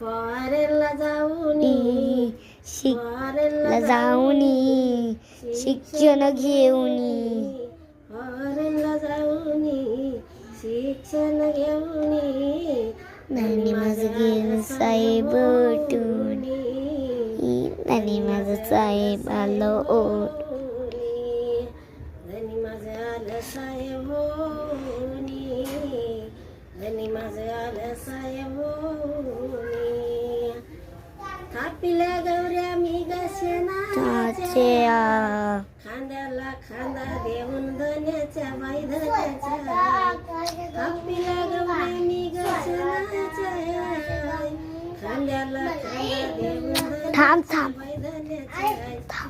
फॉरेनला जाऊनी शिक्षण घेऊनी फॉरेनला जाऊनी शिक्षण घेऊनी धनी माझं गेलं साहेब टुनी धनी माझं साहेब आलं ओटुनी धनी माझं आलं साहेब होनी धनी माझं आलं साहेब होनी थापिल्या गौऱ्या मी चाच्या खांद्याला खांदा देऊन धन्याच्या बाई धन्याच्या थापिल्या गौऱ्या मी खांद्याला खांदा देऊन थांब बाई धन्याच्या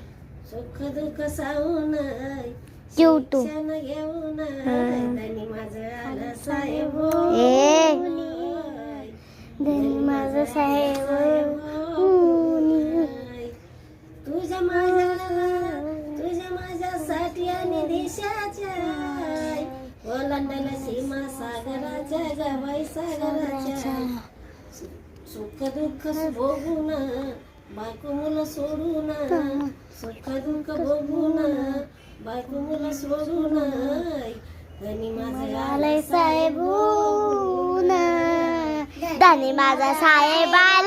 सुख दुःख सावून YouTube. शिक्षण घेऊन धनी माझं आलं साहेब धनी माझं साहेब तुझ्या माझ्यासाठी आणि देशाच्या ओलांडल सीमा सागराच्या गवाई सागराच्या सुख दुःख भोगून बायको मुलं सोडून सुख दुःख भोगून बायको मुलं सोडून धनी माझं आलंय साहेब धनी माझा साहेब आला